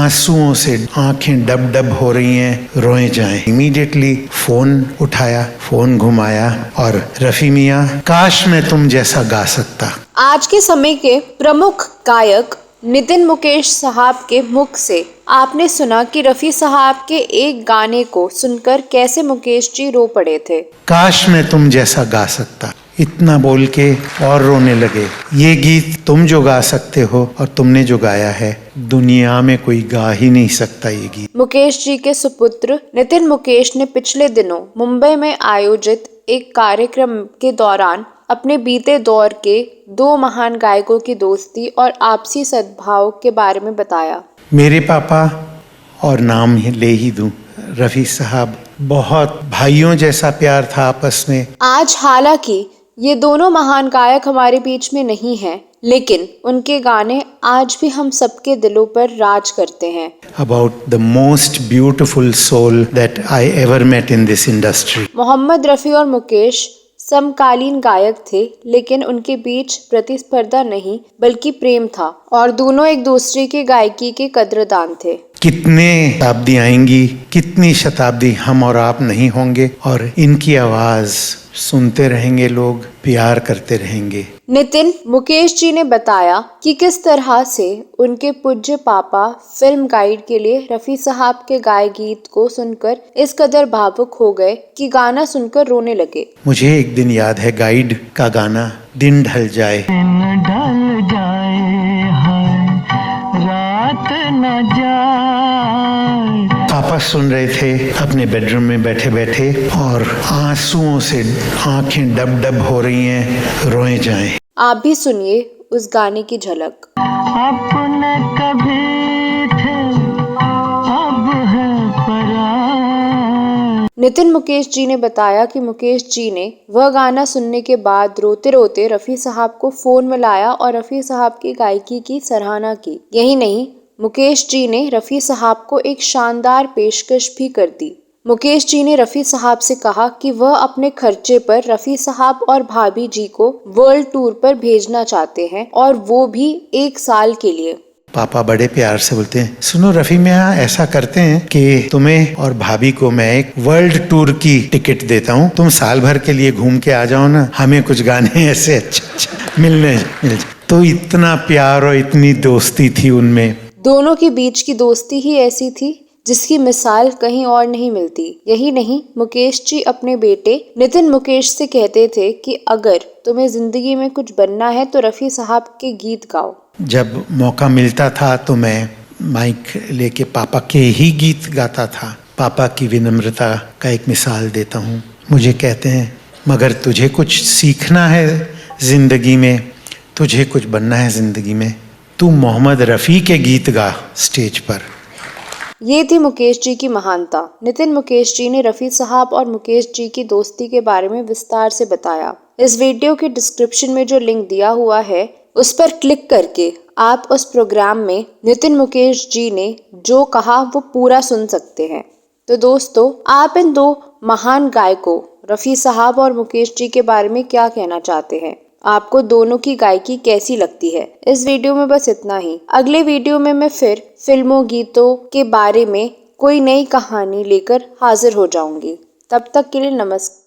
आंसुओं से आंखें डब डब हो रही हैं, रोए जाएं। इमीडिएटली फोन उठाया, फोन घुमाया और रफ़ी मियाँ, काश मैं तुम जैसा गा सकता। आज के समय के प्रमुख गायक नितिन मुकेश साहब के मुख से आपने सुना कि रफ़ी साहब के एक गाने को सुनकर कैसे मुकेश जी रो पड़े थे। काश मैं तुम जैसा गा सकता, इतना बोल के और रोने लगे। ये गीत तुम जो गा सकते हो और तुमने जो गाया है, दुनिया में कोई गा ही नहीं सकता ये गीत। मुकेश जी के सुपुत्र नितिन मुकेश ने पिछले दिनों मुंबई में आयोजित एक कार्यक्रम के दौरान अपने बीते दौर के दो महान गायकों की दोस्ती और आपसी सद्भाव के बारे में बताया। मेरे पापा, और नाम ले ही दूं, रफ़ी साहब, बहुत भाइयों जैसा प्यार था आपस में। आज हालांकि ये दोनों महान गायक हमारे बीच में नहीं हैं, लेकिन उनके गाने आज भी हम सबके दिलों पर राज करते हैं। About the most beautiful soul that I ever met in this industry. Mohammad Rafi और मुकेश समकालीन गायक थे, लेकिन उनके बीच प्रतिस्पर्धा नहीं बल्कि प्रेम था और दोनों एक दूसरे की गायकी के कद्रदान थे। कितने शताब्दी आएंगी, कितनी शताब्दी हम और आप नहीं होंगे और इनकी आवाज सुनते रहेंगे, लोग प्यार करते रहेंगे। नितिन मुकेश जी ने बताया कि किस तरह से उनके पूज्य पापा फिल्म गाइड के लिए रफ़ी साहब के गाए गीत को सुनकर इस कदर भावुक हो गए कि गाना सुनकर रोने लगे। मुझे एक दिन याद है गाइड का गाना, दिन ढल जाए, रात न जाए। पापा सुन रहे थे अपने बेडरूम में बैठे बैठे और आंसुओं से आंखें डब डब हो रही हैं, रोए जाएं। आप भी सुनिए उस गाने की झलक। अपने कभी थे, अब है पराए। नितिन मुकेश जी ने बताया कि मुकेश जी ने वह गाना सुनने के बाद रोते रोते रफ़ी साहब को फोन मिलाया और रफ़ी साहब की गायकी की सराहना की। यही नहीं, मुकेश जी ने रफ़ी साहब को एक शानदार पेशकश भी कर दी। मुकेश जी ने रफ़ी साहब से कहा कि वह अपने खर्चे पर रफ़ी साहब और भाभी जी को वर्ल्ड टूर पर भेजना चाहते हैं और वो भी 1 साल के लिए। पापा बड़े प्यार से बोलते हैं, सुनो रफ़ी मियाँ, ऐसा करते हैं कि तुम्हें और भाभी को मैं एक वर्ल्ड टूर की टिकट देता हूँ, तुम साल भर के लिए घूम के आ जाओ ना, हमें कुछ गाने ऐसे अच्छे मिल जाए। तो इतना प्यार और इतनी दोस्ती थी उनमें। दोनों के बीच की दोस्ती ही ऐसी थी जिसकी मिसाल कहीं और नहीं मिलती। यही नहीं, मुकेश जी अपने बेटे नितिन मुकेश से कहते थे कि अगर तुम्हें जिंदगी में कुछ बनना है तो रफ़ी साहब के गीत गाओ। जब मौका मिलता था तो मैं माइक लेके पापा के ही गीत गाता था। पापा की विनम्रता का एक मिसाल देता हूँ। मुझे कहते हैं, मगर तुझे कुछ सीखना है जिंदगी में, तुझे कुछ बनना है जिंदगी में, तू मोहम्मद रफ़ी के गीत गा स्टेज पर। ये थी मुकेश जी की महानता। नितिन मुकेश जी ने रफ़ी साहब और मुकेश जी की दोस्ती के बारे में विस्तार से बताया। इस वीडियो के डिस्क्रिप्शन में जो लिंक दिया हुआ है उस पर क्लिक करके आप उस प्रोग्राम में नितिन मुकेश जी ने जो कहा वो पूरा सुन सकते हैं। तो दोस्तों, आप इन दो महान गायकों रफ़ी साहब और मुकेश जी के बारे में क्या कहना चाहते हैं? आपको दोनों की गायकी कैसी लगती है? इस वीडियो में बस इतना ही। अगले वीडियो में मैं फिर फिल्मों गीतों के बारे में कोई नई कहानी लेकर हाजिर हो जाऊंगी। तब तक के लिए नमस्कार।